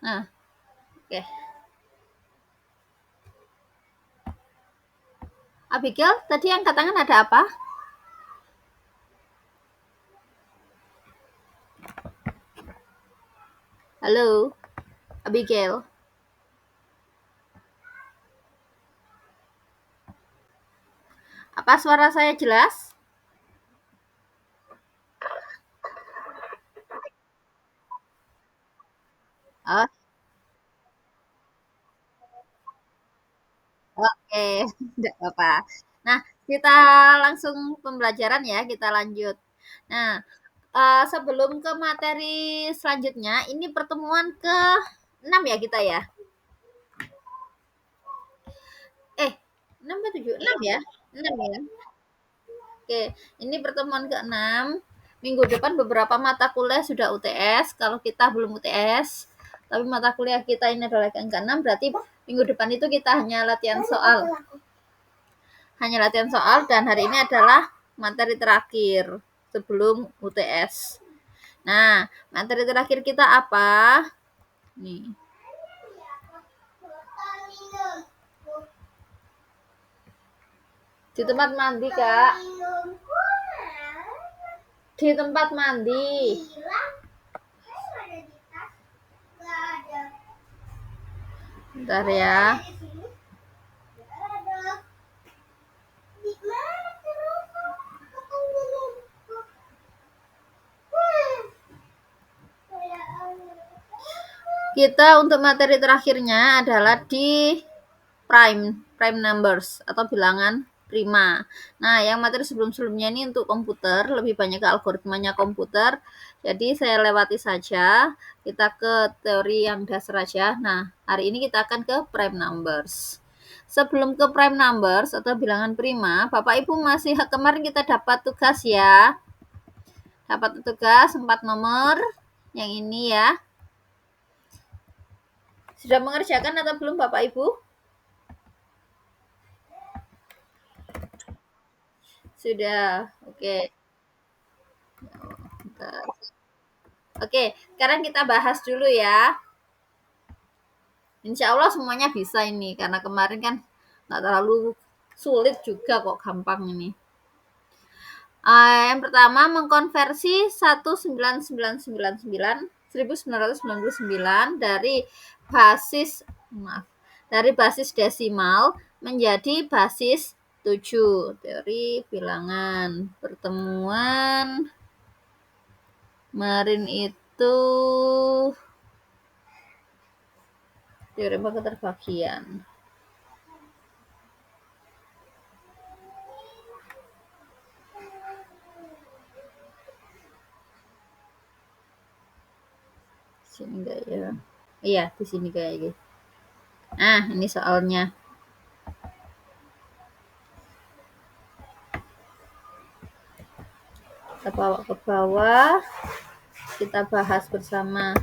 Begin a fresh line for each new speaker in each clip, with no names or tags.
Nah, oke. Abigail, tadi yang katakan ada apa? Halo, Abigail. Apa suara saya jelas? Oh, oke, tidak apa-apa. Nah, kita langsung pembelajaran ya, kita lanjut. Nah, sebelum ke materi selanjutnya, ini pertemuan ke 6 ya kita ya? Eh, 6 ke 7? 6 ya? 6 ya? Oke, ini pertemuan ke-6. Minggu depan beberapa mata kuliah sudah UTS. Kalau kita belum UTS, tapi mata kuliah kita ini adalah yang ke-6, berarti minggu depan itu kita hanya latihan soal. Hanya latihan soal dan hari ini adalah materi terakhir sebelum UTS. Nah, materi terakhir kita apa? Nih. Di tempat mandi, Kak. Di tempat mandi. Bentar ya. Kita untuk materi terakhirnya adalah di prime numbers atau bilangan prima. Nah, yang materi sebelum-sebelumnya ini untuk komputer, lebih banyak ke algoritmanya komputer. Jadi saya lewati saja, kita ke teori yang dasar aja. Nah, hari ini kita akan ke prime numbers. Sebelum ke prime numbers atau bilangan prima, Bapak Ibu masih kemarin kita dapat tugas ya. Dapat tugas 4 nomor yang ini ya. Sudah mengerjakan atau belum Bapak Ibu? Sudah. Oke. Oke, sekarang kita bahas dulu ya. Insya Allah semuanya bisa ini, karena kemarin kan nggak terlalu sulit juga kok, gampang ini. Yang pertama mengkonversi 1999 dari basis dari basis desimal menjadi basis 7. Teori bilangan. Pertemuan kemarin itu teorema keterbagian. Sini enggak ya? Iya, di sini kayak gitu. Nah, ini soalnya. Kita bawa ke bawah, kita bahas bersama.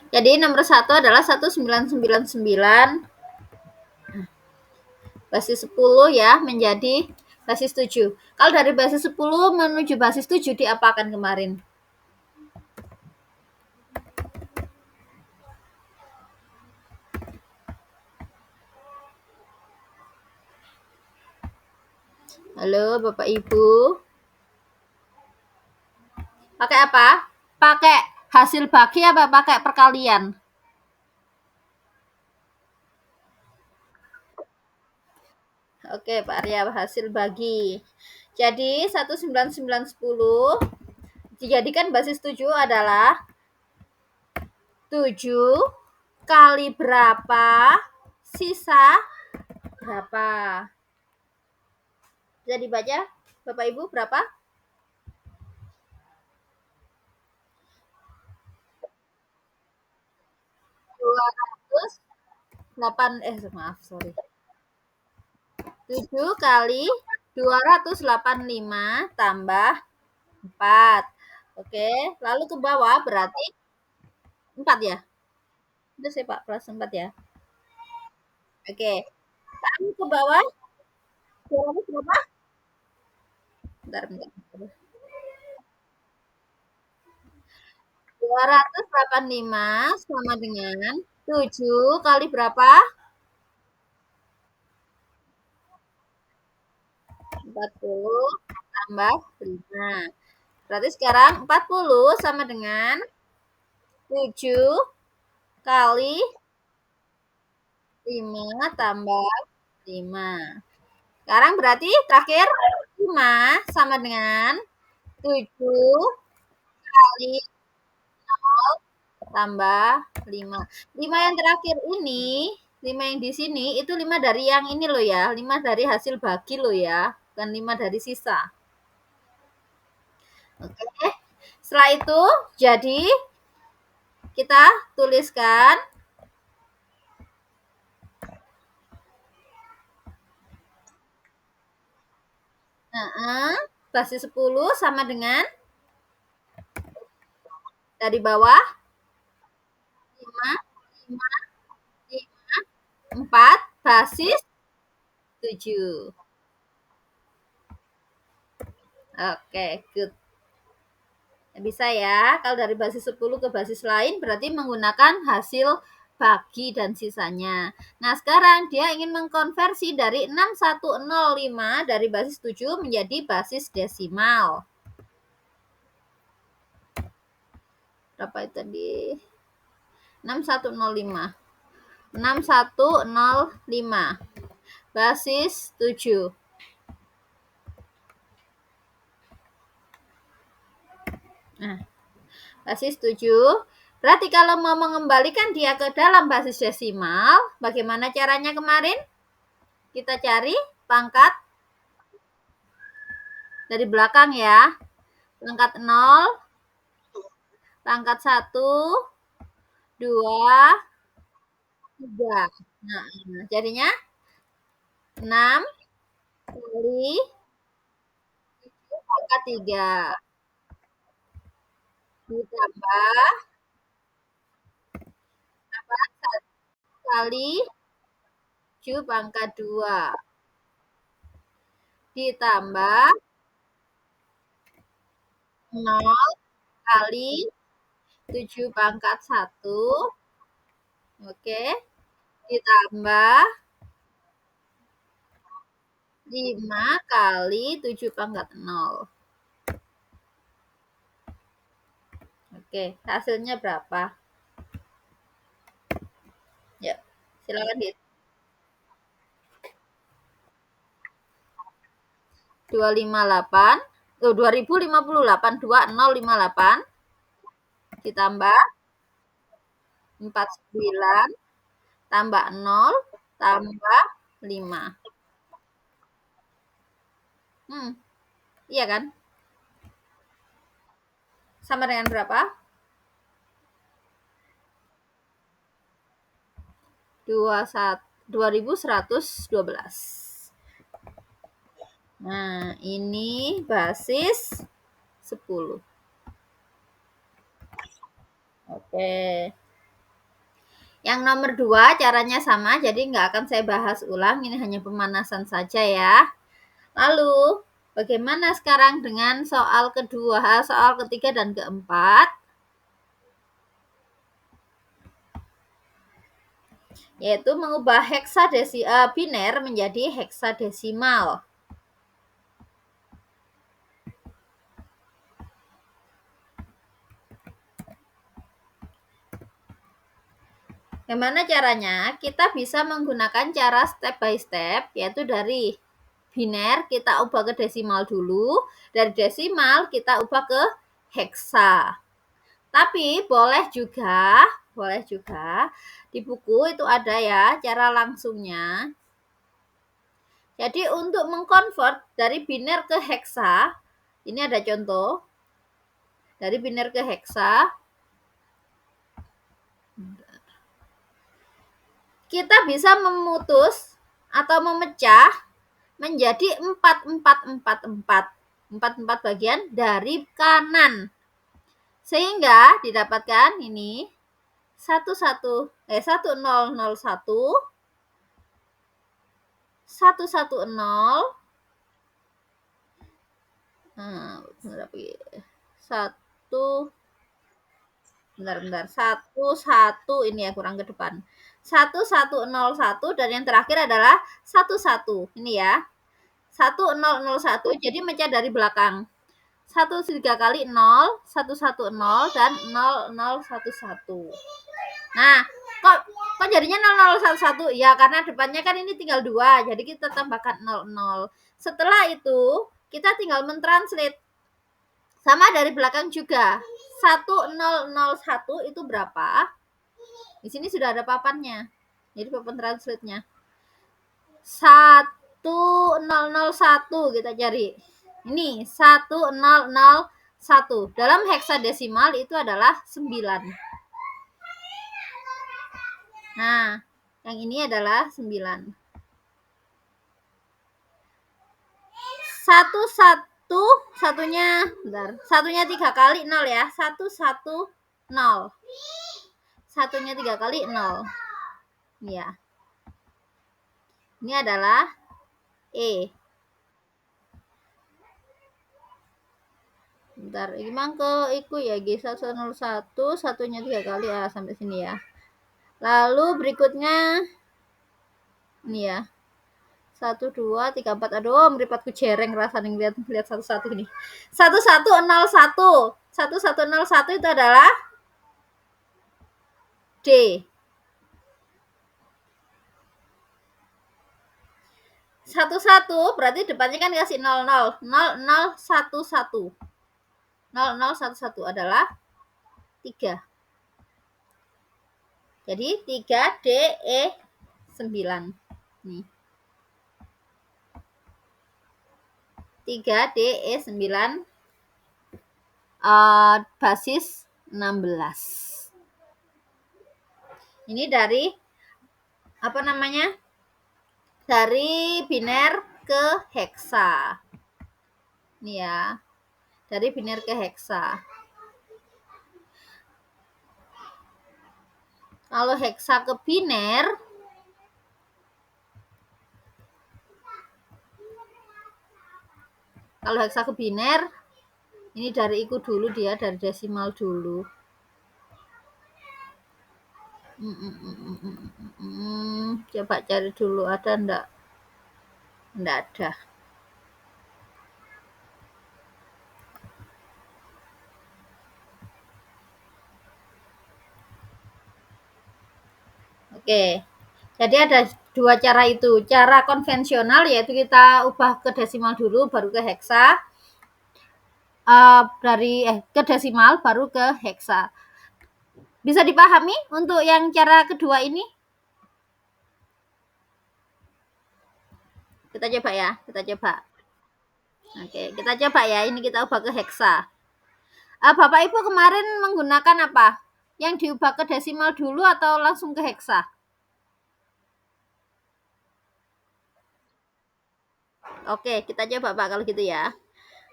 Jadi nomor 1 adalah 1999 basis 10 ya menjadi basis 7. Kalau dari basis 10 menuju basis 7 diapakan kemarin? Halo Bapak Ibu. Pakai apa? Pakai hasil bagi apa pakai perkalian? Oke, Pak Arya, hasil bagi. Jadi 19910 dijadikan basis 7 adalah 7 kali berapa sisa berapa. Bisa dibaca Bapak Ibu berapa? 208 maaf sorry. 7 kali 285 tambah 4. Oke, lalu ke bawah berarti 4 ya? Itu sih Pak, plus 4 ya. Oke, sekarang ke bawah, 200 berapa? Bentar, bentar. 285 sama dengan 7 kali berapa? 40 tambah 5. Berarti sekarang 40 sama dengan 7 kali 5 tambah 5. Sekarang berarti terakhir 5 sama dengan 7 kali 0 tambah 5. 5 yang terakhir ini, 5 yang di sini itu 5 dari yang ini loh ya, 5 dari hasil bagi loh ya, bukan 5 dari sisa. Oke. Setelah itu jadi kita tuliskan basis 10 sama dengan dari bawah 5, 5, 5, 4, basis 7. Oke, good. Bisa ya, kalau dari basis 10 ke basis lain berarti menggunakan hasil bagi dan sisanya. Nah, sekarang dia ingin mengkonversi dari 6105 dari basis 7 menjadi basis desimal. Berapa itu tadi? 6105. 6105 basis 7. Nah, basis 7. Berarti kalau mau mengembalikan dia ke dalam basis desimal, bagaimana caranya kemarin? Kita cari pangkat dari belakang ya. Pangkat 0, pangkat 1, 2, 3. Nah, jadinya 6 kali 7 pangkat 3. Ditambah 1 kali 7 pangkat 2. Ditambah 0 kali 7 pangkat 1. Oke. Ditambah 5 kali 7 pangkat 0. Oke, hasilnya berapa? Ya, silakan di 258. 2058, 2058 ditambah 49 tambah 0 tambah 5. Iya kan? Sama dengan berapa? 2112. Nah, ini basis 10. Oke. Yang nomor 2 caranya sama, jadi nggak akan saya bahas ulang, ini hanya pemanasan saja ya. Lalu, bagaimana sekarang dengan soal kedua, soal ketiga dan keempat? Yaitu mengubah biner menjadi heksadesimal. Bagaimana caranya? Kita bisa menggunakan cara step by step, yaitu dari biner kita ubah ke desimal dulu, dari desimal kita ubah ke heksa. Tapi boleh juga di buku itu ada ya cara langsungnya. Jadi untuk mengkonvert dari biner ke heksa, ini ada contoh. Dari biner ke heksa, kita bisa memutus atau memecah menjadi 4 bagian dari kanan. Sehingga didapatkan ini 1001 110. Berapa ya? Satu, bentar. Satu ini ya, kurang ke depan. 1101 dan yang terakhir adalah 11. Ini ya. 1001 jadi mecah dari belakang. 3 kali 0, 110 dan 0011. Nah, kok jadinya 0011? Ya karena depannya kan ini tinggal 2, jadi kita tambahkan 00. Setelah itu, kita tinggal mentranslate. Sama dari belakang juga. 1001 itu berapa? Di sini sudah ada papannya. Jadi papan translate-nya. 1001 kita cari. Ini 1001. Dalam heksadesimal itu adalah 9. Nah, yang ini adalah 9. 1 satunya 3 kali 0 ya. 110. Satunya 3 kali 0. Ya. Ini adalah E. Bentar, ini mangko iku ya G101, satunya 3 kali sampai sini ya. Lalu berikutnya ini ya. 1 2 3 4. Aduh, mripatku jereng rasanya lihat satu-satu ini. 1101. 1101 itu adalah D. 11 berarti depannya kan kasih 00. 0011. 0011 adalah 3. Jadi 3 D E 9. Nih. 3 D E 9 basis 16. Ini dari apa namanya? Dari biner ke heksa. Ini ya. Dari biner ke heksa. Kalau heksa ke biner, ini dari ikut dulu dia, dari desimal dulu. Coba cari dulu, ada enggak? Enggak ada. Oke. Jadi ada 2 cara itu. Cara konvensional yaitu kita ubah ke desimal dulu baru ke heksa. Ke desimal baru ke heksa. Bisa dipahami untuk yang cara kedua ini? Kita coba ya, kita coba. Oke, kita coba ya. Ini kita ubah ke heksa. Bapak Ibu kemarin menggunakan apa? Yang diubah ke desimal dulu atau langsung ke heksa? Oke, kita coba Pak kalau gitu ya.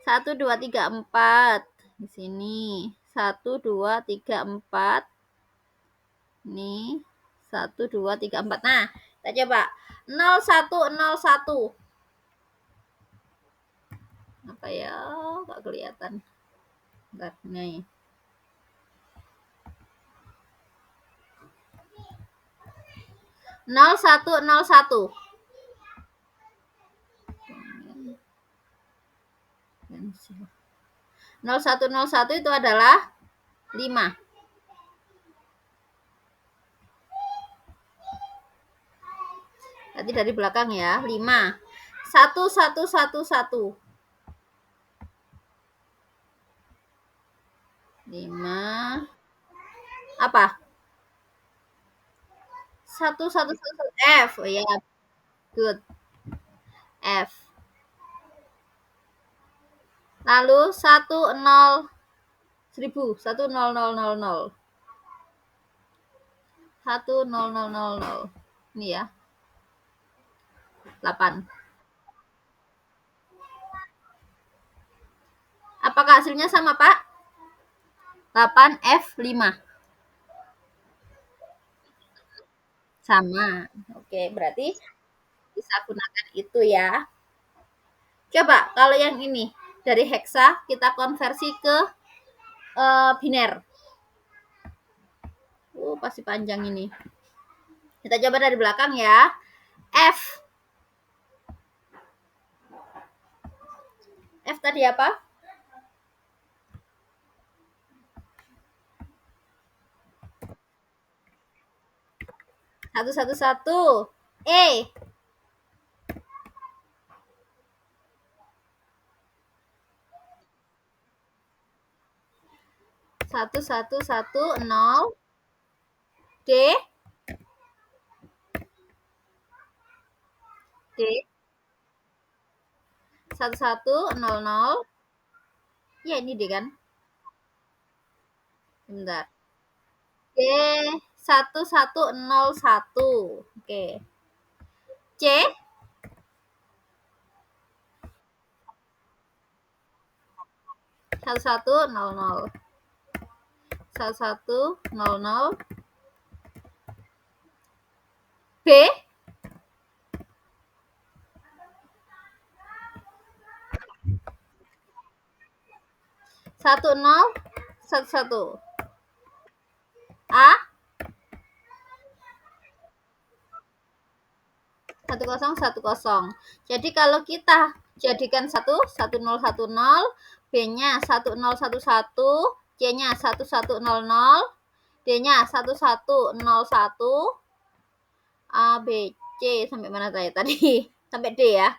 1 2 3 4 di sini. 1 2 3 4. Ini 1 2 3 4. Nah, kita coba 0101. Apa ya? Enggak kelihatan. Bentar, nih. 0101. 0101 itu adalah 5. Nanti dari belakang ya, 5. 1111. 5. Apa? 1111 F. Oh ya, good. F. Lalu 10 1000, 10000. 10000. Ini ya. 8. Apakah hasilnya sama, Pak? 8F5. Sama. Oke, berarti Bisa gunakan itu ya. Coba kalau yang ini dari heksa kita konversi ke biner. Pasti panjang ini. Kita coba dari belakang ya. F. F tadi apa? Satu satu satu. E. Satu satu satu nol. D. D. Satu satu nol nol. Ya ini D kan? Bentar. D. Satu satu nol satu. Oke. C. Satu satu nol nol. Satu satu nol nol. B. Satu nol satu satu. A. Satu kosong satu kosong. Jadi kalau kita jadikan satu nol satu nol, B-nya satu nol satu satu, C-nya satu satu nol nol, D-nya satu satu nol satu, A, B, C sampai mana saya tadi? Sampai D ya.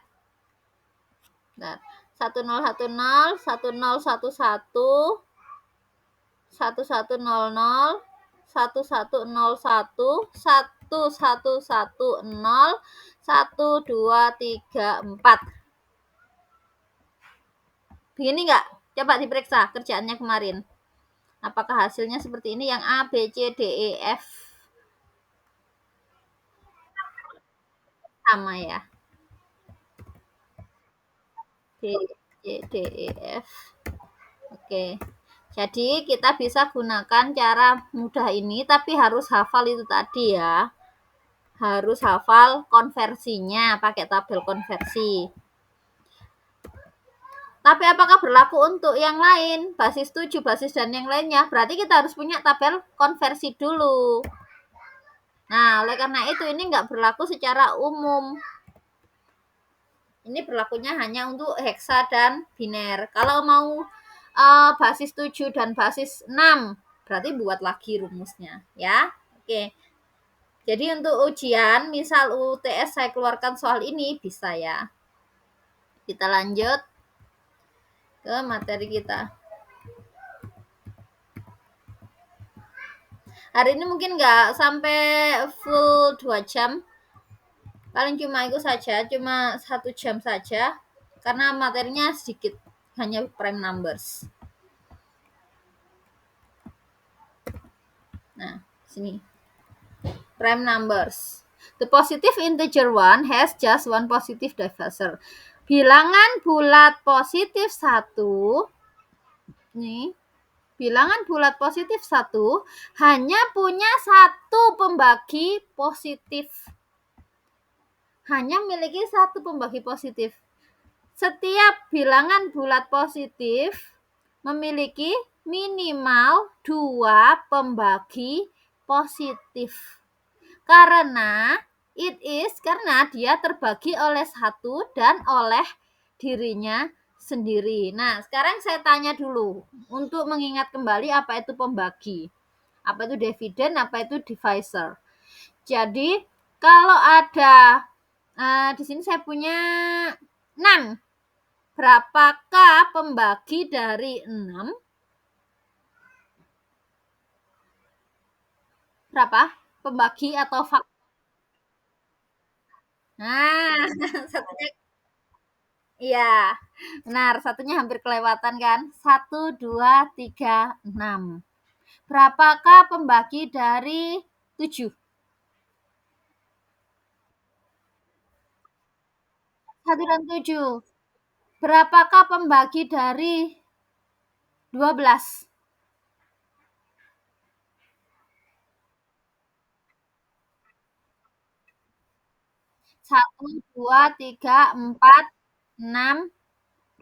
Nah, satu nol satu nol, satu nol satu satu, satu satu nol nol, satu satu nol satu, satu satu satu nol, satu dua tiga empat. Begini nggak? Coba diperiksa kerjaannya kemarin. Apakah hasilnya seperti ini yang A, B, C, D, E, F? Sama ya. B, C, D, E, F. Oke. Jadi kita bisa gunakan cara mudah ini, tapi harus hafal itu tadi ya. Harus hafal konversinya, pakai tabel konversi. Tapi apakah berlaku untuk yang lain? Basis 7, basis dan yang lainnya. Berarti kita harus punya tabel konversi dulu. Nah, oleh karena itu ini nggak berlaku secara umum. Ini berlakunya hanya untuk heksa dan biner. Kalau mau basis 7 dan basis 6, berarti buat lagi rumusnya ya. Oke. Jadi untuk ujian, misal UTS saya keluarkan soal ini, bisa ya. Kita lanjut ke materi kita. Hari ini mungkin nggak sampai full 2 jam. Paling cuma itu saja, cuma 1 jam saja. Karena materinya sedikit, hanya prime numbers. Nah, sini. Prime numbers. The positive integer one has just one positive divisor. Bilangan bulat positif 1, nih, bilangan bulat positif 1 hanya punya satu pembagi positif. Hanya memiliki satu pembagi positif. Setiap bilangan bulat positif memiliki minimal 2 pembagi positif. Karena karena dia terbagi oleh satu dan oleh dirinya sendiri. Nah, sekarang saya tanya dulu untuk mengingat kembali apa itu pembagi, apa itu dividen, apa itu divisor. Jadi kalau ada di sini saya punya 6. Berapakah pembagi dari 6? Berapa? Pembagi atau faktor? Nah, satunya iya, benar. Satunya hampir kelewatan kan? 1, 2, 3, 6. Berapakah pembagi dari 7? 1 dan 7. Berapakah pembagi dari 12? 1, 2, 3, 4, 6,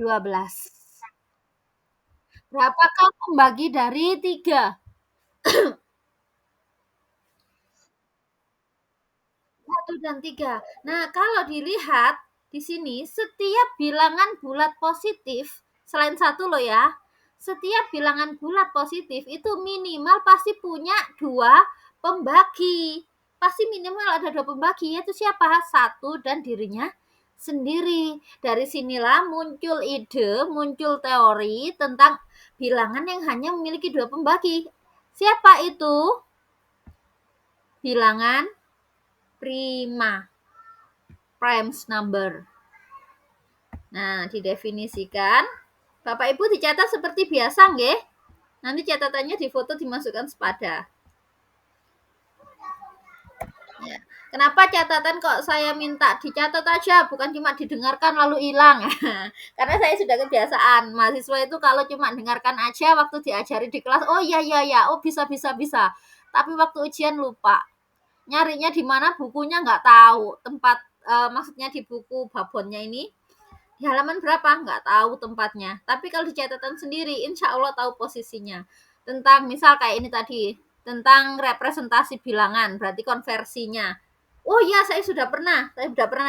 12. Berapakah pembagi dari 3? 1 dan 3. Nah, kalau dilihat di sini, setiap bilangan bulat positif, selain 1 loh ya, setiap bilangan bulat positif itu minimal pasti punya 2 pembagi. Pasti minimal ada 2 pembagi, yaitu siapa? 1 dan dirinya sendiri. Dari sinilah muncul ide, muncul teori tentang bilangan yang hanya memiliki 2 pembagi. Siapa itu? Bilangan prima. Prime number. Nah, didefinisikan. Bapak Ibu dicatat seperti biasa nggih? Nanti catatannya difoto dimasukkan sepada. Ya. Kenapa catatan kok saya minta dicatat aja, bukan cuma didengarkan lalu hilang? Karena saya sudah kebiasaan. Mahasiswa itu kalau cuma dengarkan aja waktu diajari di kelas, oh iya iya ya, oh bisa bisa bisa. Tapi waktu ujian lupa. Nyarinya di mana bukunya nggak tahu. Tempat maksudnya di buku babonnya ini di halaman berapa nggak tahu tempatnya, tapi kalau di catatan sendiri insya Allah tahu posisinya. Tentang misal kayak ini tadi, tentang representasi bilangan, berarti konversinya. Oh iya, saya sudah pernah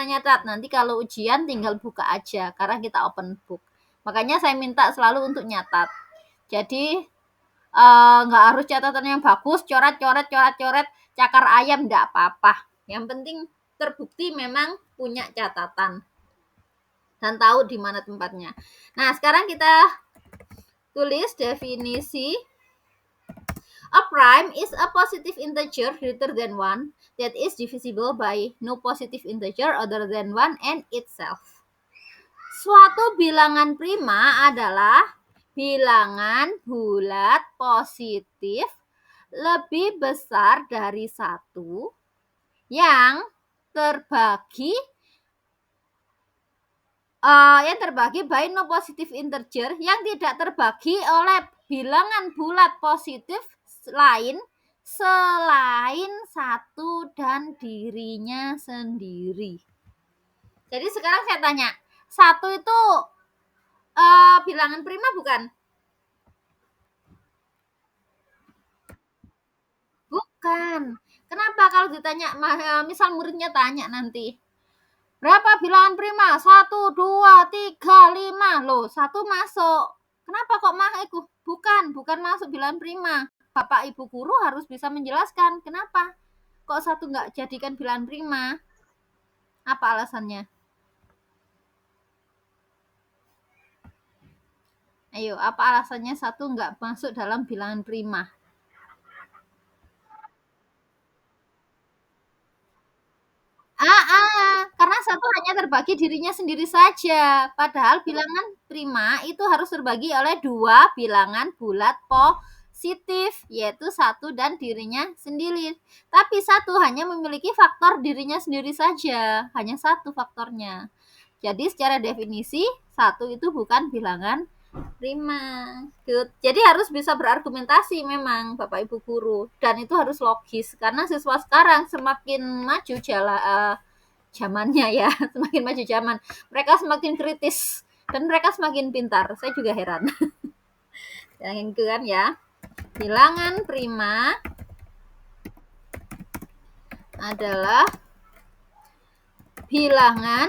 nyatat. Nanti kalau ujian tinggal buka aja karena kita open book. Makanya saya minta selalu untuk nyatat. Jadi nggak harus catatan yang bagus, coret, cakar ayam nggak apa-apa. Yang penting terbukti memang punya catatan dan tahu di mana tempatnya. Nah, sekarang kita tulis definisi. A prime is a positive integer greater than 1 that is divisible by no positive integer other than 1 and itself. Suatu bilangan prima adalah bilangan bulat positif lebih besar dari 1 yang terbagi by no positive integer yang tidak terbagi oleh bilangan bulat positif lain selain 1 dan dirinya sendiri. Jadi sekarang saya tanya, 1 itu bilangan prima bukan? Bukan. Kenapa kalau ditanya, misal muridnya tanya nanti, berapa bilangan prima? 1, 2, 3, 5. Loh, 1 masuk. Kenapa kok masuk? Bukan masuk bilangan prima. Bapak Ibu guru harus bisa menjelaskan kenapa kok 1 nggak jadikan bilangan prima. Apa alasannya? Ayo, apa alasannya 1 nggak masuk dalam bilangan prima? Karena 1 hanya terbagi dirinya sendiri saja. Padahal bilangan prima itu harus terbagi oleh 2 bilangan bulat positif, yaitu 1 dan dirinya sendiri. Tapi 1 hanya memiliki faktor dirinya sendiri saja, hanya 1 faktornya. Jadi secara definisi 1 itu bukan bilangan prima. Good. Jadi harus bisa berargumentasi memang Bapak Ibu guru, dan itu harus logis karena siswa sekarang semakin maju zamannya ya, semakin maju zaman, mereka semakin kritis dan mereka semakin pintar. Saya juga heran. Yang itu kan ya. Bilangan prima adalah bilangan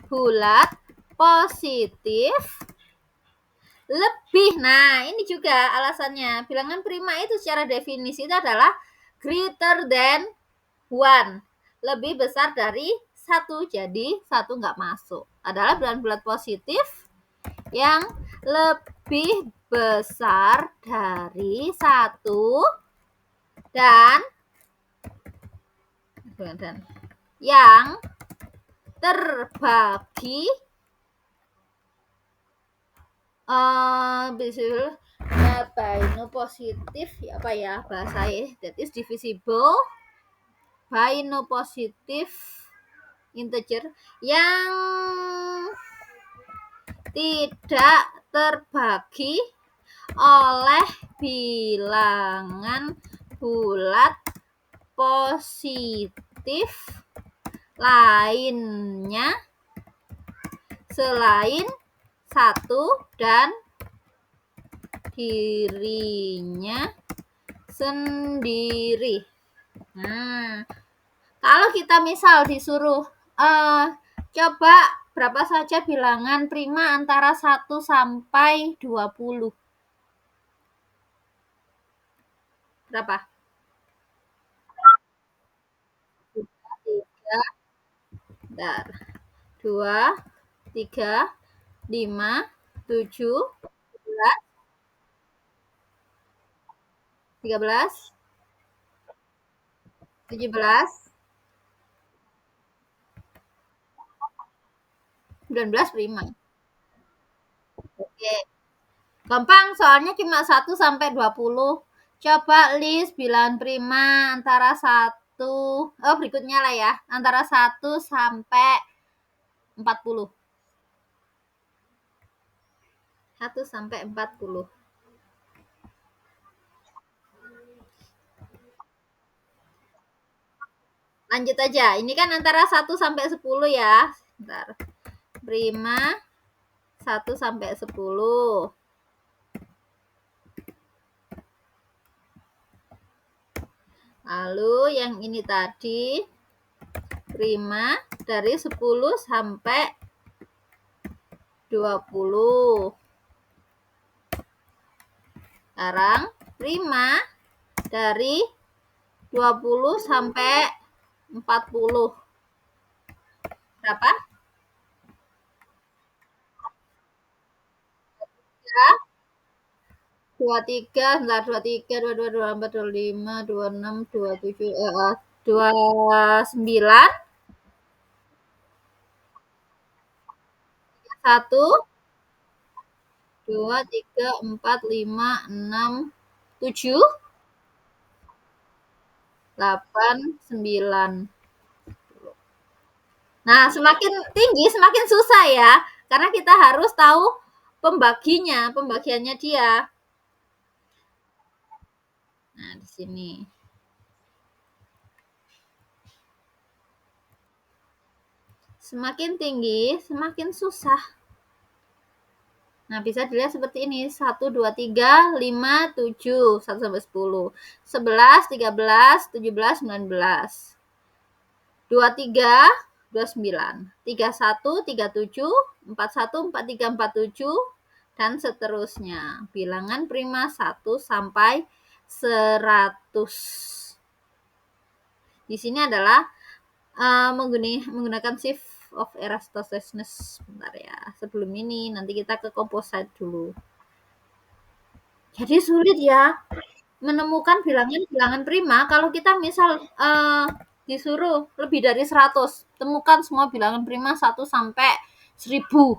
bulat positif lebih. Nah, ini juga alasannya. Bilangan prima itu secara definisi itu adalah greater than 1. Lebih besar dari 1. Jadi 1 nggak masuk. Adalah bilangan bulat positif yang lebih besar dari 1 dan yang terbagi by no positif apa ya bahasanya, that is divisible by no positive integer yang tidak terbagi oleh bilangan bulat positif lainnya selain satu dan dirinya sendiri. Nah, kalau kita misal disuruh coba berapa saja bilangan prima antara 1 sampai 20. Berapa? 3, bentar. 2, 3, 5, 7, 11, 13, 17, 19 prima. Oke. Gampang soalnya cuma 1 sampai 20. Coba list bilangan prima antara 1 berikutnya lah ya, antara 1 sampai 40. 1 sampai 40. Lanjut aja. Ini kan antara 1 sampai 10 ya. Bentar. Prima 1 sampai 10. Lalu yang ini tadi prima dari 10 sampai 20. Sekarang prima dari 20 sampai 40. Berapa? Ya. 23, entar 23, 22, 24, 25, 26, 27, 29, 1, 2, 3, 4, 5, 6, 7, 8, 9. Nah, semakin tinggi semakin susah ya, karena kita harus tahu pembagiannya dia. Nah, di sini. Semakin tinggi, semakin susah. Nah, bisa dilihat seperti ini. 1, 2, 3, 5, 7. 1 sampai 10. 11, 13, 17, 19. 23, 29. 31, 37, 41, 43, 47, dan seterusnya. Bilangan prima 1 sampai 100. Di sini adalah menggunakan shift of Eratosthenes. Bentar ya. Sebelum ini nanti kita ke composite dulu. Jadi sulit ya menemukan bilangan-bilangan prima kalau kita misal disuruh lebih dari 100. Temukan semua bilangan prima 1 sampai 1000.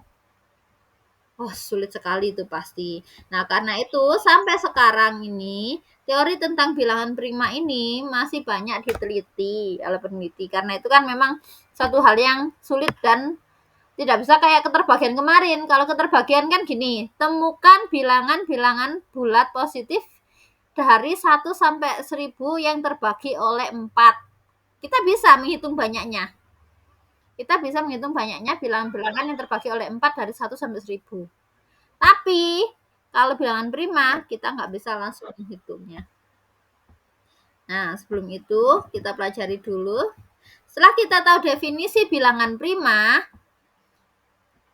Oh, sulit sekali itu pasti. Nah, karena itu sampai sekarang ini teori tentang bilangan prima ini masih banyak diteliti oleh peneliti. Karena itu kan memang satu hal yang sulit dan tidak bisa kayak keterbagian kemarin. Kalau keterbagian kan gini, temukan bilangan-bilangan bulat positif dari 1 sampai 1000 yang terbagi oleh 4. Kita bisa menghitung banyaknya. Kita bisa menghitung banyaknya bilangan-bilangan yang terbagi oleh 4 dari 1 sampai 1000. Tapi kalau bilangan prima kita nggak bisa langsung menghitungnya. Nah, sebelum itu kita pelajari dulu. Setelah kita tahu definisi bilangan prima,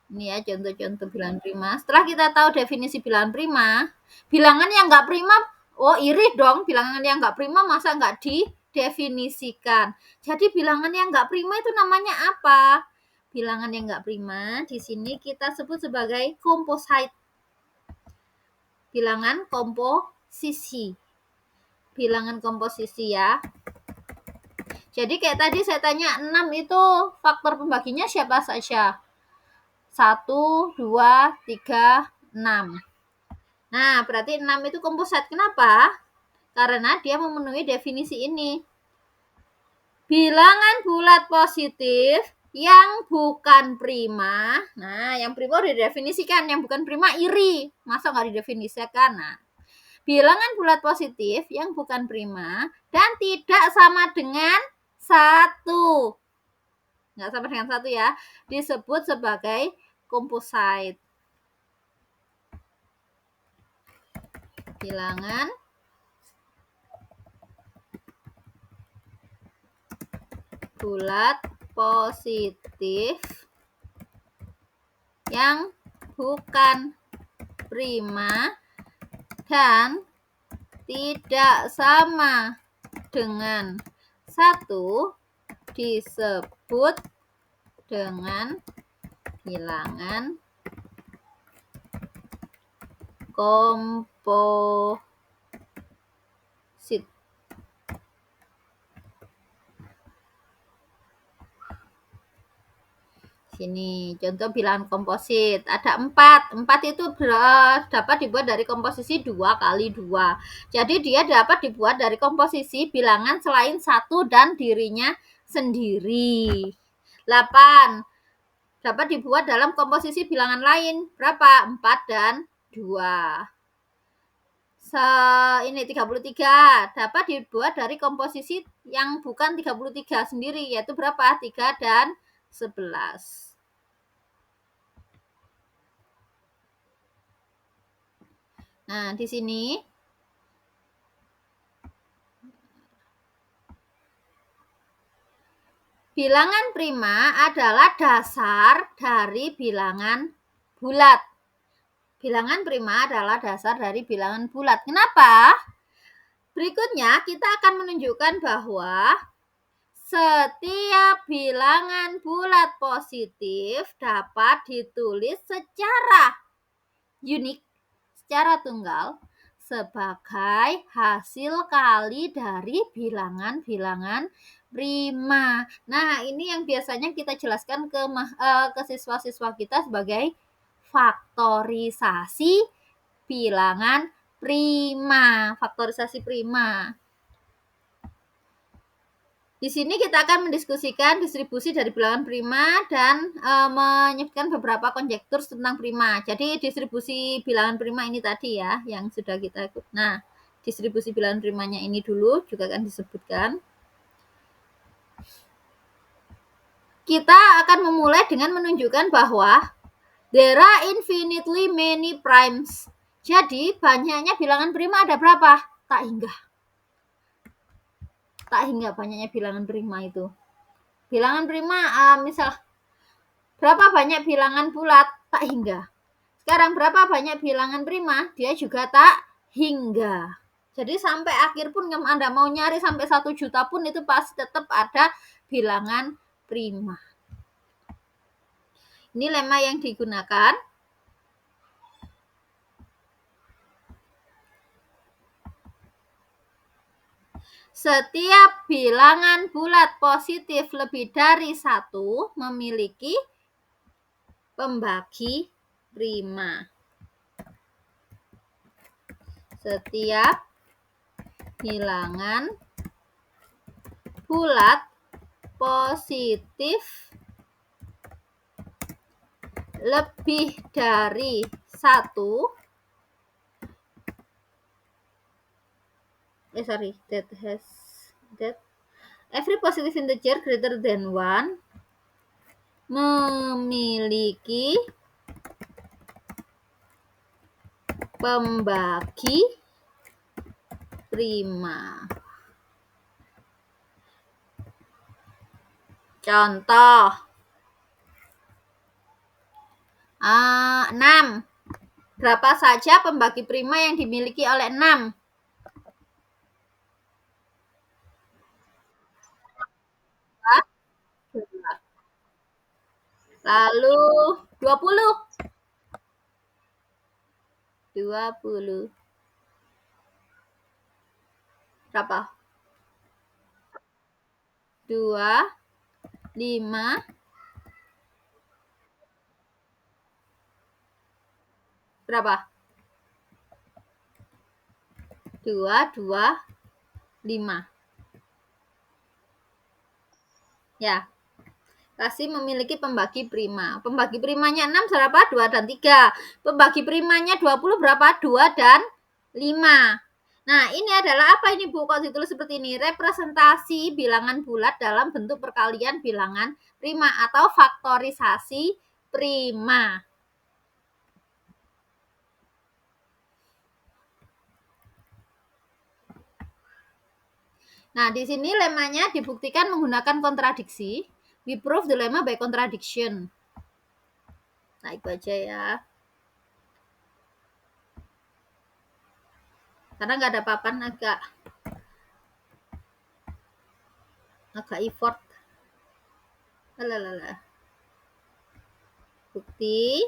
ini ya contoh-contoh bilangan prima. Setelah kita tahu definisi bilangan prima, bilangan yang nggak prima, oh iri dong, bilangan yang nggak prima masa nggak didefinisikan. Jadi bilangan yang nggak prima itu namanya apa? Bilangan yang nggak prima di sini kita sebut sebagai composite. Bilangan komposisi. Bilangan komposisi ya. Jadi kayak tadi saya tanya 6 itu faktor pembaginya siapa saja? 1, 2, 3, 6. Nah, berarti 6 itu komposit. Kenapa? Karena dia memenuhi definisi ini. Bilangan bulat positif yang bukan prima. Nah, yang prima udah didefinisikan, yang bukan prima iri. Masa nggak didefinisikan? Nah, bilangan bulat positif yang bukan prima dan tidak sama dengan 1. nggak sama dengan 1 ya, disebut sebagai composite. Bilangan bulat positif yang bukan prima dan tidak sama dengan 1 disebut dengan bilangan komposit. Sini contoh bilangan komposit ada 4 itu dapat dibuat dari komposisi 2 kali 2, jadi dia dapat dibuat dari komposisi bilangan selain 1 dan dirinya sendiri. 8 dapat dibuat dalam komposisi bilangan lain berapa? 4 dan 2. Ini 33 dapat dibuat dari komposisi yang bukan 33 sendiri, yaitu berapa? 3 dan 11. Nah, di sini bilangan prima adalah dasar dari bilangan bulat. Bilangan prima adalah dasar dari bilangan bulat. Kenapa? Berikutnya kita akan menunjukkan bahwa setiap bilangan bulat positif dapat ditulis secara unik, secara tunggal, sebagai hasil kali dari bilangan-bilangan prima. Nah, ini yang biasanya kita jelaskan ke siswa-siswa kita sebagai faktorisasi bilangan prima. Faktorisasi prima. Di sini kita akan mendiskusikan distribusi dari bilangan prima dan menyebutkan beberapa konjektur tentang prima. Jadi distribusi bilangan prima ini tadi ya yang sudah kita ikut. Nah, distribusi bilangan primanya ini dulu juga akan disebutkan. Kita akan memulai dengan menunjukkan bahwa there are infinitely many primes. Jadi banyaknya bilangan prima ada berapa? Tak hingga banyaknya bilangan prima itu. Bilangan prima misal berapa banyak bilangan bulat? Tak hingga. Sekarang berapa banyak bilangan prima? Dia juga tak hingga. Jadi sampai akhir pun Anda mau nyari sampai 1 juta pun itu pasti tetap ada bilangan prima. Ini lemma yang digunakan. Setiap bilangan bulat positif lebih dari 1 memiliki pembagi prima. Setiap bilangan bulat positif lebih dari 1 every positive integer greater than 1 memiliki pembagi prima. Contoh 6. Berapa saja pembagi prima yang dimiliki oleh 6? Lalu 20. 20. Berapa? 2, 5. Berapa? 2, 2, 5. Ya. Kasih memiliki pembagi prima. Pembagi primanya 6 berapa? 2 dan 3. Pembagi primanya 20 berapa? 2 dan 5. Nah, ini adalah apa ini Bu? Kok ditulis seperti ini? Representasi bilangan bulat dalam bentuk perkalian bilangan prima atau faktorisasi prima. Nah, di sini lemanya dibuktikan menggunakan kontradiksi. We prove the lemma by contradiction. Nah, itu aja ya. Karena nggak ada papan, agak effort. Alalala. Bukti.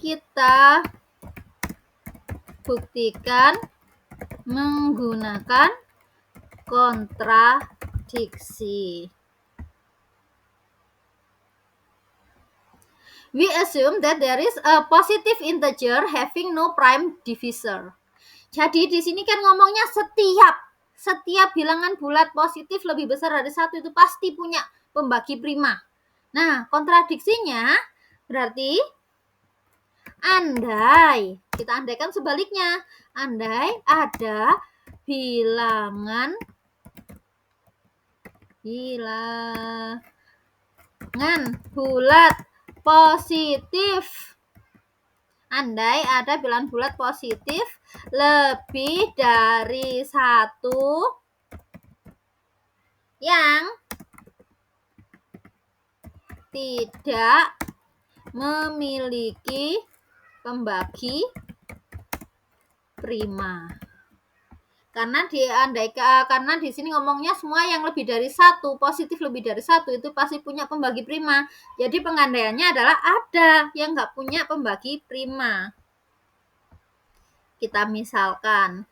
Kita buktikan menggunakan kontradiksi. We assume that there is a positive integer having no prime divisor. Jadi di sini kan ngomongnya setiap bilangan bulat positif lebih besar dari 1 itu pasti punya pembagi prima. Nah, kontradiksinya berarti andai, kita andaikan sebaliknya, andai ada bilangan bulat positif. Andai ada bilangan bulat positif lebih dari 1 yang tidak memiliki pembagi prima. Karena di sini ngomongnya semua yang lebih dari 1, positif lebih dari 1 itu pasti punya pembagi prima. Jadi pengandaiannya adalah ada yang nggak punya pembagi prima. Kita misalkan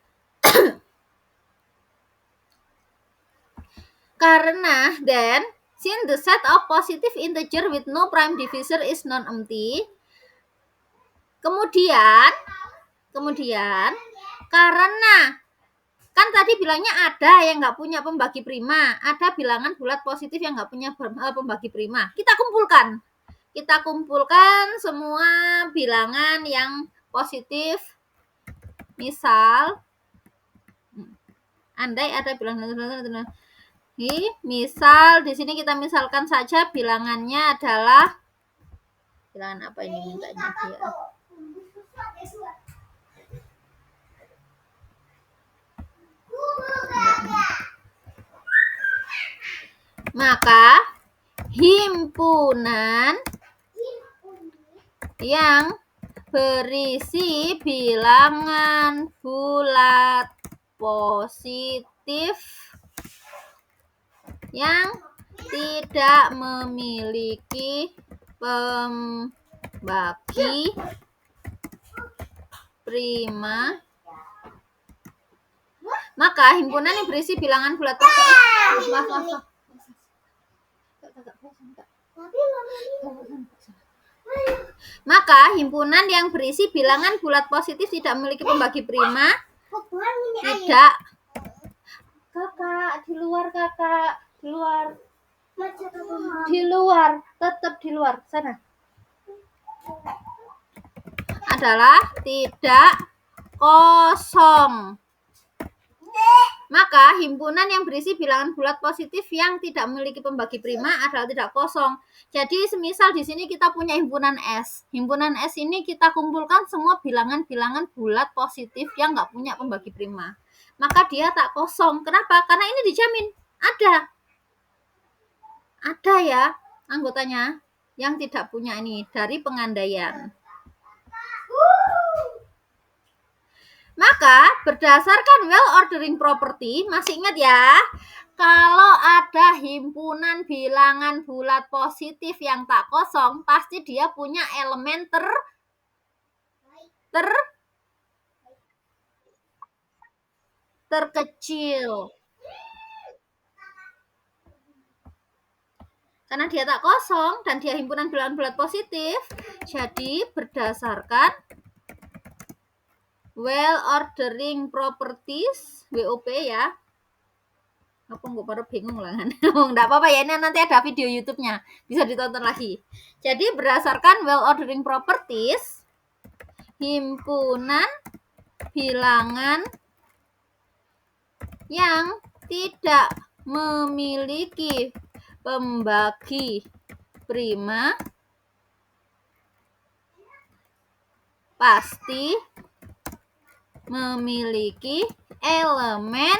karena then since the set of positive integer with no prime divisor is non-empty, kemudian karena kan tadi bilangnya ada yang nggak punya pembagi prima, ada bilangan bulat positif yang nggak punya pembagi prima. Kita kumpulkan semua bilangan yang positif. Misal, andai ada bilangan, misal di sini kita misalkan saja bilangannya adalah bilangan apa ini mintanya dia? Maka himpunan yang berisi bilangan bulat positif yang tidak memiliki pembagi prima, maka himpunan yang berisi bilangan bulat positif maka himpunan yang berisi bilangan bulat positif tidak memiliki pembagi prima tidak kakak di luar tetap di luar sana adalah tidak kosong. Maka himpunan yang berisi bilangan bulat positif yang tidak memiliki pembagi prima adalah tidak kosong. Jadi semisal di sini kita punya himpunan S. Himpunan S ini kita kumpulkan semua bilangan-bilangan bulat positif yang nggak punya pembagi prima. Maka dia tak kosong. Kenapa? Karena ini dijamin ada ya anggotanya yang tidak punya ini dari pengandaian. Maka berdasarkan well ordering property, masih ingat ya, kalau ada himpunan bilangan bulat positif yang tak kosong, pasti dia punya elemen terkecil. Karena dia tak kosong dan dia himpunan bilangan bulat positif, jadi berdasarkan well ordering properties WOP ya. Apa nggak pada bingung lah kan? Nggak apa-apa ya, ini nanti ada video YouTube-nya, bisa ditonton lagi. Jadi berdasarkan well ordering properties, himpunan bilangan yang tidak memiliki pembagi prima pasti memiliki elemen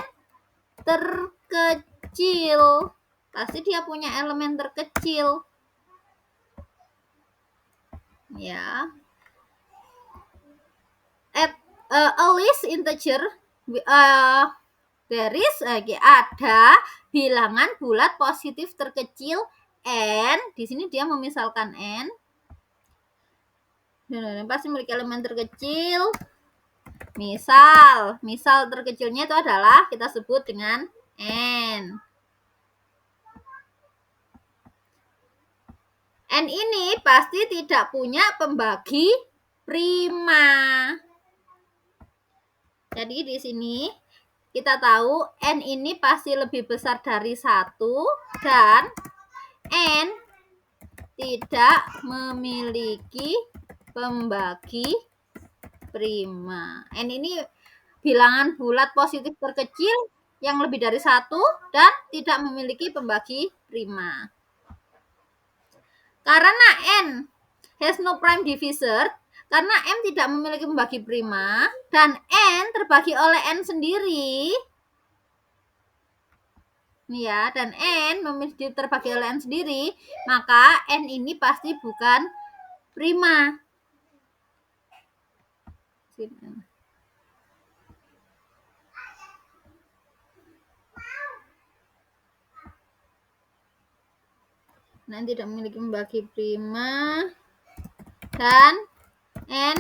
terkecil. Pasti dia punya elemen terkecil. Ya. At a least integer there is ada bilangan bulat positif terkecil n. Di sini dia memisalkan n. Pasti memiliki elemen terkecil. Misal terkecilnya itu adalah kita sebut dengan n. N ini pasti tidak punya pembagi prima. Jadi di sini kita tahu n ini pasti lebih besar dari 1 dan n tidak memiliki pembagi prima. N ini bilangan bulat positif terkecil yang lebih dari 1 dan tidak memiliki pembagi prima. Karena n has no prime divisor, karena m tidak memiliki pembagi prima dan n terbagi oleh n sendiri, ya, dan n terbagi oleh n sendiri, maka n ini pasti bukan prima. N tidak memiliki pembagi prima dan n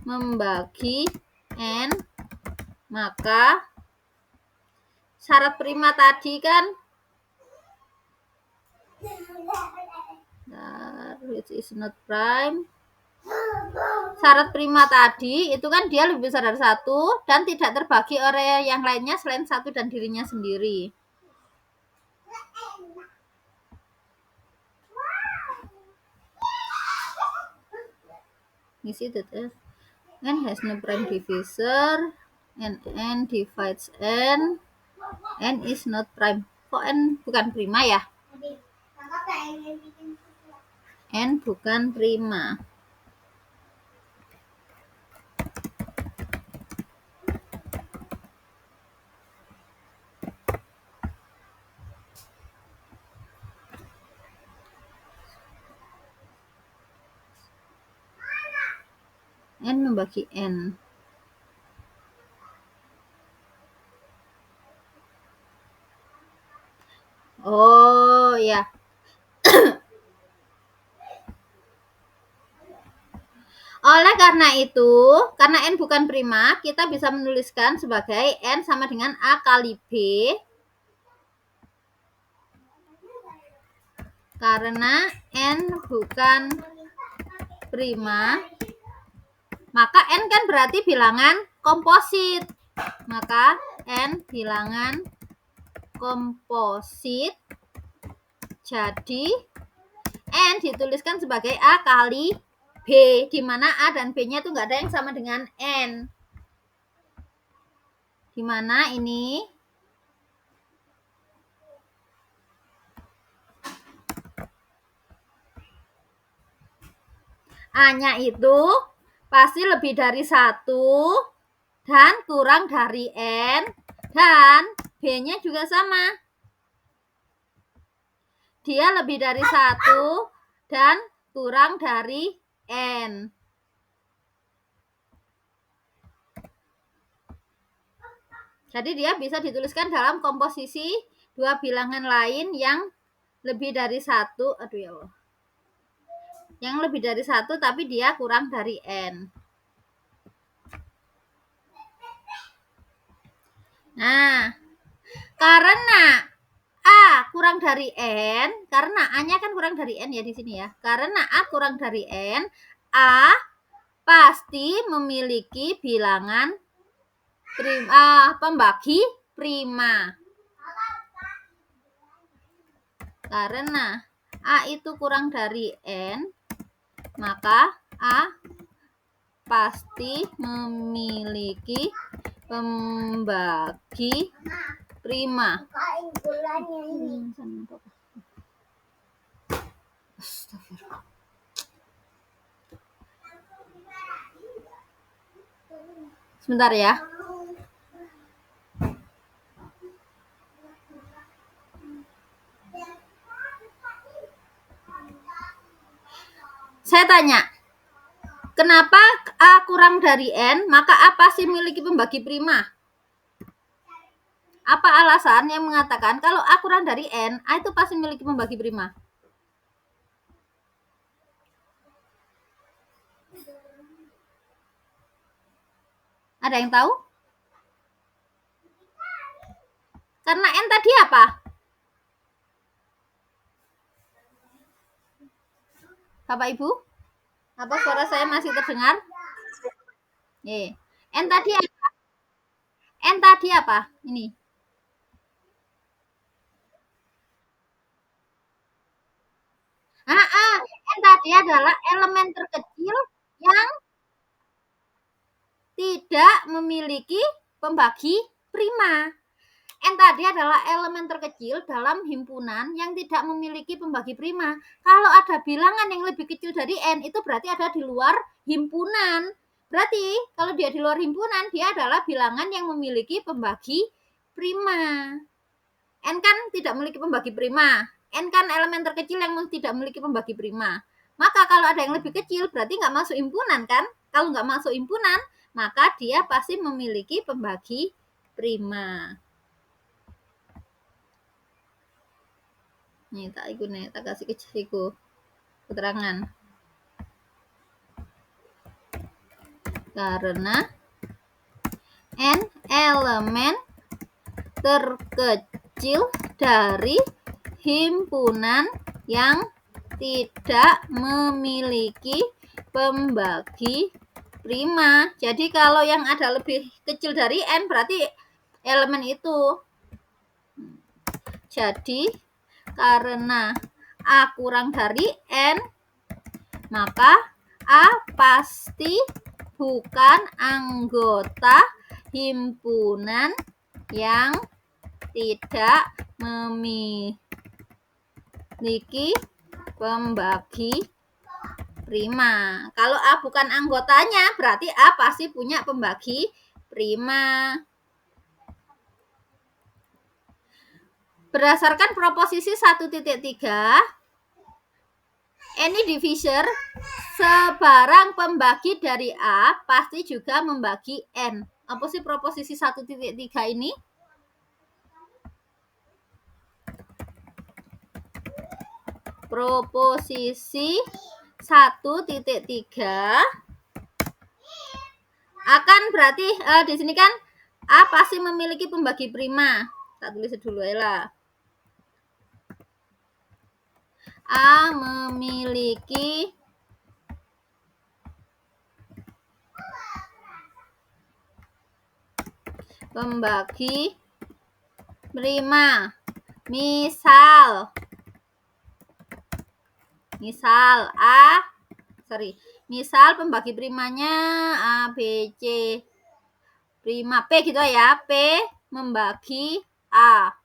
membagi n, maka syarat prima tadi kan which is not prime. Syarat prima tadi itu kan dia lebih besar dari 1 dan tidak terbagi oleh yang lainnya selain 1 dan dirinya sendiri. You see that n has no prime divisor and n divides n. N is not prime. Kok n bukan prima ya? N bukan prima. N membagi n. Oh ya. Oleh karena itu, karena n bukan prima, kita bisa menuliskan sebagai n sama dengan a kali b. Karena n bukan prima, maka n kan berarti bilangan komposit. Maka n bilangan komposit. Jadi n dituliskan sebagai a kali b, di mana a dan b-nya itu nggak ada yang sama dengan n. Di mana ini a-nya itu pasti lebih dari 1 dan kurang dari n, dan b-nya juga sama. Dia lebih dari 1 dan kurang dari n. Jadi dia bisa dituliskan dalam komposisi dua bilangan lain yang lebih dari 1. Aduh ya Allah. Yang lebih dari 1 tapi dia kurang dari n. Nah, karena a kurang dari n, karena a-nya kan kurang dari n ya di sini ya. Karena a kurang dari n, a pasti memiliki bilangan pembagi prima. Karena a itu kurang dari n, maka a pasti memiliki pembagi prima. Sebentar ya. Saya tanya, kenapa A kurang dari N, maka A pasti memiliki pembagi prima? Apa alasan yang mengatakan kalau A kurang dari N, A itu pasti memiliki pembagi prima? Ada yang tahu? Karena N tadi apa? Bapak Ibu? Apa suara saya masih terdengar? N tadi apa? N tadi apa? Ini. N tadi adalah elemen terkecil yang tidak memiliki pembagi prima. N tadi adalah elemen terkecil dalam himpunan yang tidak memiliki pembagi prima. Kalau ada bilangan yang lebih kecil dari N, itu berarti ada di luar himpunan. Berarti kalau dia di luar himpunan, dia adalah bilangan yang memiliki pembagi prima. N kan tidak memiliki pembagi prima. N kan elemen terkecil yang tidak memiliki pembagi prima. Maka kalau ada yang lebih kecil, berarti nggak masuk himpunan kan? Kalau nggak masuk himpunan, maka dia pasti memiliki pembagi prima. Nih, tak ikut nih, tak kasih keceriku keterangan. Karena N elemen terkecil dari himpunan yang tidak memiliki pembagi prima. Jadi kalau yang ada lebih kecil dari N berarti elemen itu. Jadi karena A kurang dari N, maka A pasti bukan anggota himpunan yang tidak memiliki pembagi prima. Kalau A bukan anggotanya, berarti A pasti punya pembagi prima. Berdasarkan proposisi 1.3, any divisor sebarang pembagi dari A pasti juga membagi N. Apa sih proposisi 1.3 ini? Proposisi 1.3 akan berarti di sini kan A pasti memiliki pembagi prima. Tak tulis dulu ya lah. A memiliki pembagi prima. Misal misal pembagi primanya A, B, C, prima P gitu ya. P membagi A.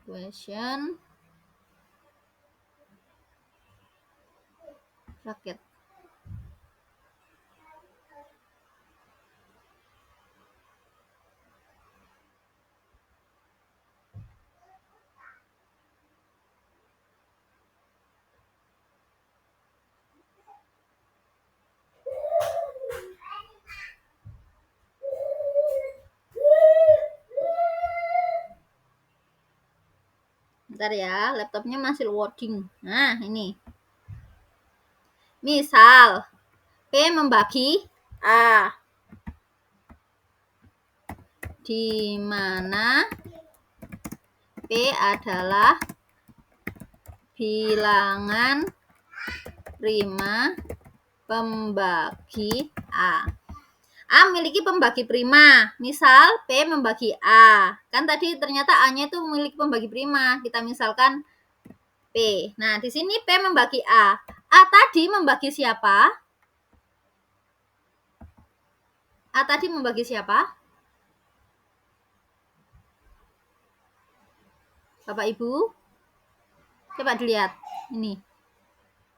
Equation bracket. Bentar ya, laptopnya masih loading. Nah, ini. Misal, P membagi A. Di mana P adalah bilangan prima pembagi A. A memiliki pembagi prima. Misal P membagi A. Kan tadi ternyata A-nya itu memiliki pembagi prima. Kita misalkan P. Nah, di sini P membagi A. A tadi membagi siapa? A tadi membagi siapa? Bapak Ibu? Coba dilihat. Ini.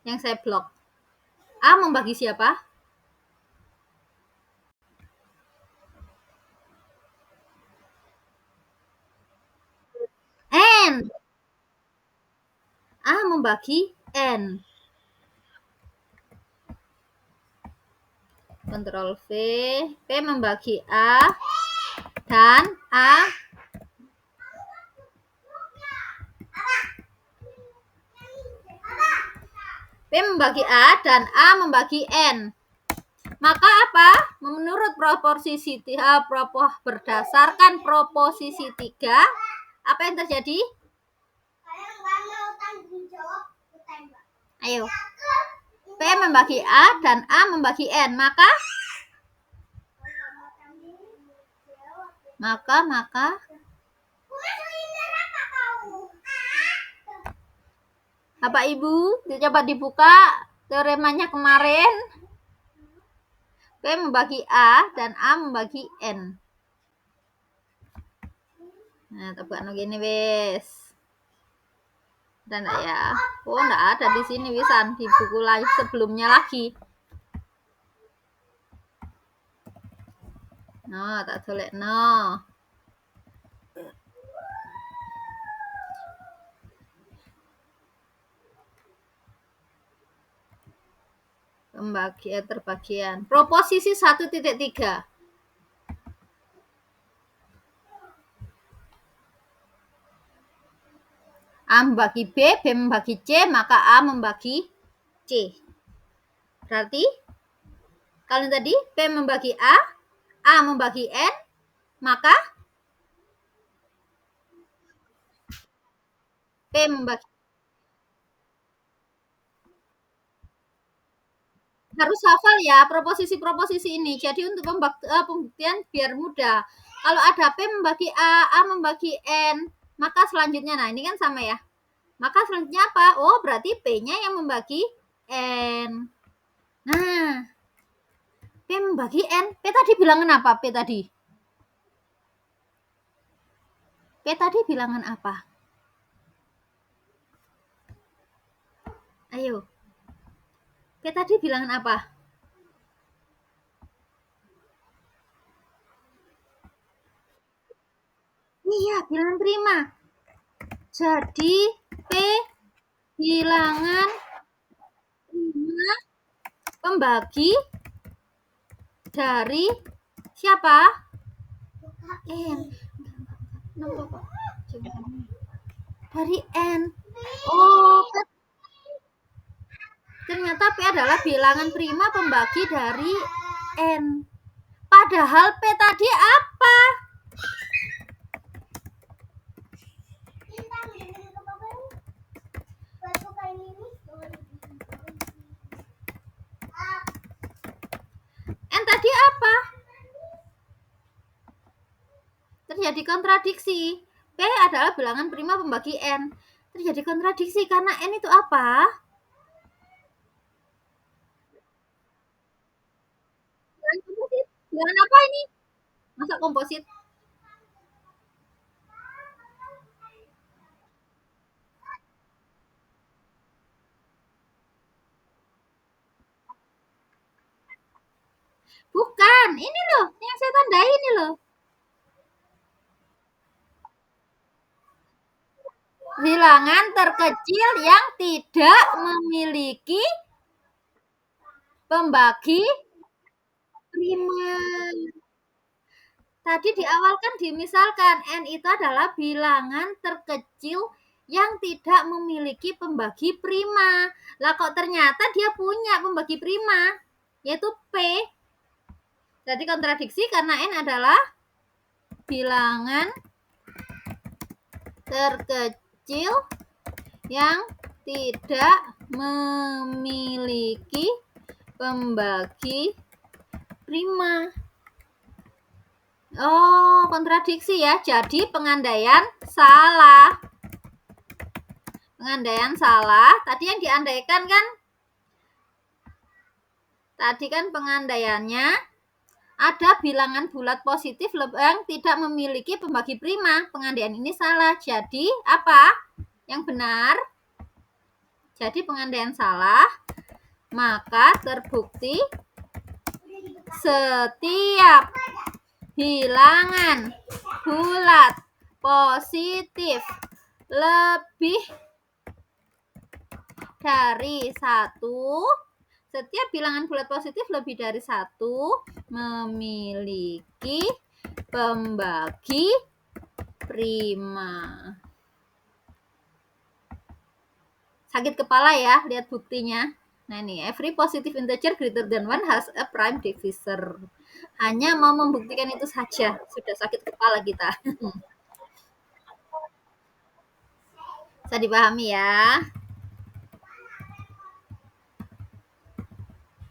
Yang saya blok. A membagi siapa? N. A membagi N. Ctrl V. P membagi A. Dan A P membagi A dan A membagi N. Maka apa? Menurut proposisi 3, berdasarkan proposisi 3, apa yang terjadi? Ayo. P membagi A dan A membagi N. Maka Bapak Ibu, coba dibuka teoremanya kemarin. P membagi A dan A membagi N. Nah, tebak gini wes. Dan ya, oh enggak ada di sini wisan di buku lain sebelumnya lagi. No, tak boleh no. Terbagian. Proposisi 1.3. A membagi B, B membagi C, maka A membagi C. Berarti kalau tadi P membagi A membagi N, maka P membagi. Harus hafal ya proposisi-proposisi ini. Jadi untuk pembuktian biar mudah. Kalau ada P membagi A membagi N, maka selanjutnya, nah ini kan sama ya. Maka selanjutnya apa? Oh, berarti P-nya yang membagi N. Nah, P membagi N. P tadi bilangan apa? P tadi bilangan apa? Ayo. P tadi bilangan apa? Iya, bilangan prima. Jadi P bilangan prima pembagi dari siapa? N. Dari N. Oh, ternyata P adalah bilangan prima pembagi dari N. Padahal P tadi apa? N tadi apa? Terjadi kontradiksi. P adalah bilangan prima pembagi N. Terjadi kontradiksi karena N itu apa? Komposit. Bilangan apa ini? Masa komposit? Bukan, ini loh, yang saya tandai ini loh. Bilangan terkecil yang tidak memiliki pembagi prima. Tadi di awal kan dimisalkan N itu adalah bilangan terkecil yang tidak memiliki pembagi prima. Lah kok ternyata dia punya pembagi prima, yaitu P. Jadi kontradiksi karena N adalah bilangan terkecil yang tidak memiliki pembagi prima. Oh, kontradiksi ya. Jadi pengandaian salah. Pengandaian salah. Tadi yang diandaikan kan, tadi kan pengandaiannya ada bilangan bulat positif yang tidak memiliki pembagi prima. Pengandaian ini salah. Jadi apa yang benar? Jadi pengandaian salah, maka terbukti setiap bilangan bulat positif lebih dari 1, setiap bilangan bulat positif lebih dari 1 memiliki pembagi prima. Sakit kepala ya, lihat buktinya. Nah ini, every positive integer greater than 1 has a prime divisor. Hanya mau membuktikan itu saja, sudah sakit kepala kita. Bisa dipahami ya.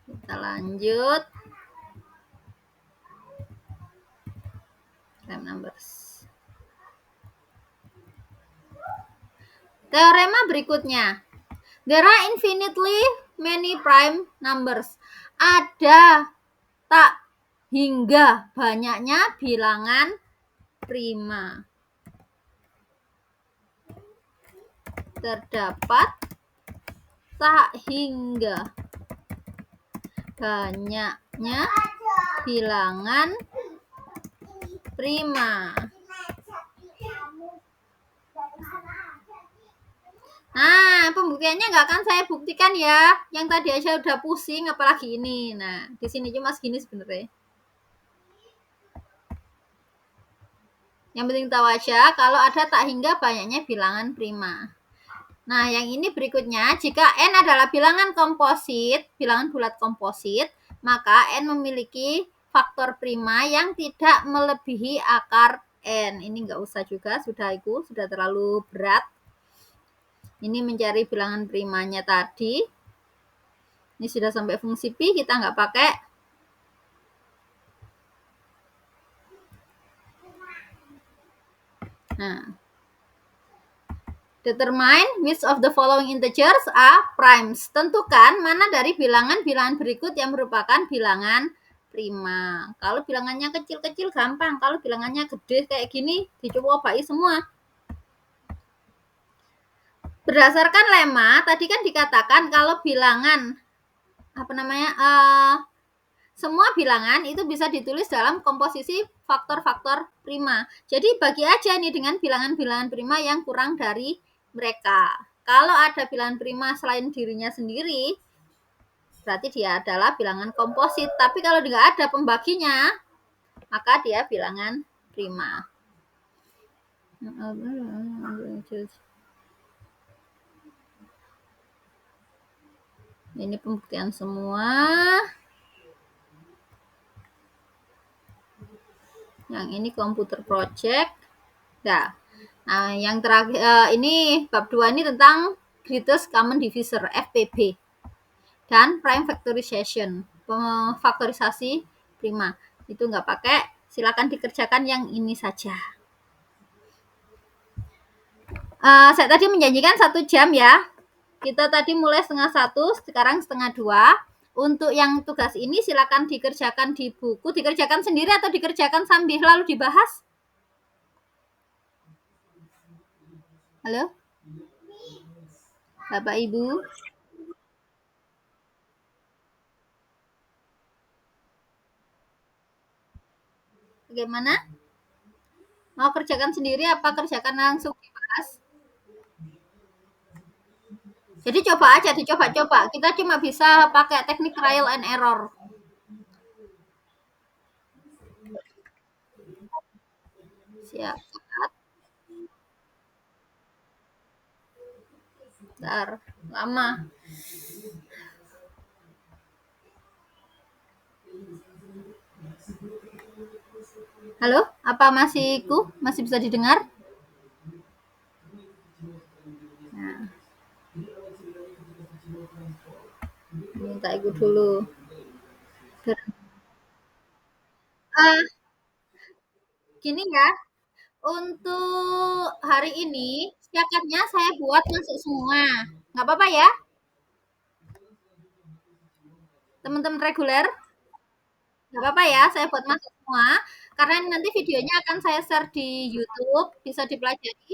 Kita lanjut. Prime numbers. Teorema berikutnya. There are infinitely many prime numbers. Ada tak hingga banyaknya bilangan prima. Terdapat tak hingga banyaknya bilangan prima. Nah, pembuktiannya nggak akan saya buktikan ya. Yang tadi aja udah pusing, apalagi ini. Nah, di sini cuma segini sebenarnya. Yang penting tahu aja kalau ada tak hingga banyaknya bilangan prima. Nah, yang ini berikutnya, jika N adalah bilangan komposit, bilangan bulat komposit, maka N memiliki faktor prima yang tidak melebihi akar N. Ini nggak usah juga, sudah terlalu berat. Ini mencari bilangan primanya tadi. Ini sudah sampai fungsi Pi, kita nggak pakai. Nah, determine which of the following integers are primes. Tentukan mana dari bilangan-bilangan berikut yang merupakan bilangan prima. Kalau bilangannya kecil-kecil gampang, kalau bilangannya gede kayak gini dicoba semua. Berdasarkan lemma, tadi kan dikatakan kalau bilangan semua bilangan itu bisa ditulis dalam komposisi faktor-faktor prima. Jadi bagi aja nih dengan bilangan-bilangan prima yang kurang dari mereka. Kalau ada bilangan prima selain dirinya sendiri, berarti dia adalah bilangan komposit. Tapi kalau tidak ada pembaginya, maka dia bilangan prima. Ini pembuktian semua. Yang ini komputer project. Nah, yang terakhir ini bab 2 ini tentang greatest common divisor FPB dan prime factorization, faktorisasi prima. Itu nggak pakai, silakan dikerjakan yang ini saja. Saya tadi menjanjikan 1 jam ya. Kita tadi mulai 1:30, sekarang 1:30. Untuk yang tugas ini silakan dikerjakan di buku, dikerjakan sendiri atau dikerjakan sambil lalu dibahas. Halo? Bapak Ibu? Bagaimana? Mau kerjakan sendiri apa kerjakan langsung dibahas? Jadi coba aja, dicoba-coba. Kita cuma bisa pakai teknik trial and error. Siap. Bentar, lama. Halo, apa masih bisa didengar? Nah, minta ikut dulu. Gini ya, untuk hari ini siapkannya saya buat masuk semua. Nggak apa-apa ya, teman-teman reguler? Nggak apa-apa ya, saya buat masuk semua. Karena nanti videonya akan saya share di YouTube, bisa dipelajari.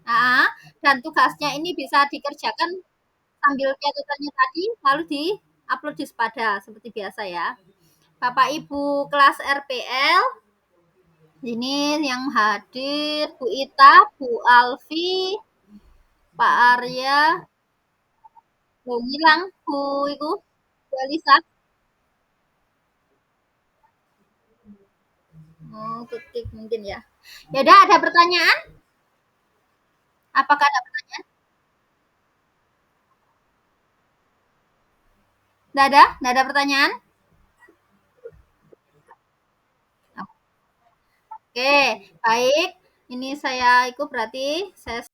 Ah, dan tugasnya ini bisa dikerjakan sambil catatannya tadi, lalu di-upload di Sepada seperti biasa ya. Bapak Ibu kelas RPL, ini yang hadir Bu Ita, Bu Alfi, Pak Arya, Bu ngilang, Bu itu, Bu Elisa. Oh, ketik mungkin ya. Ya udah, ada pertanyaan? Apakah ada pertanyaan? Nggak ada? Nggak ada pertanyaan? Oke, baik. Ini saya ikut berarti saya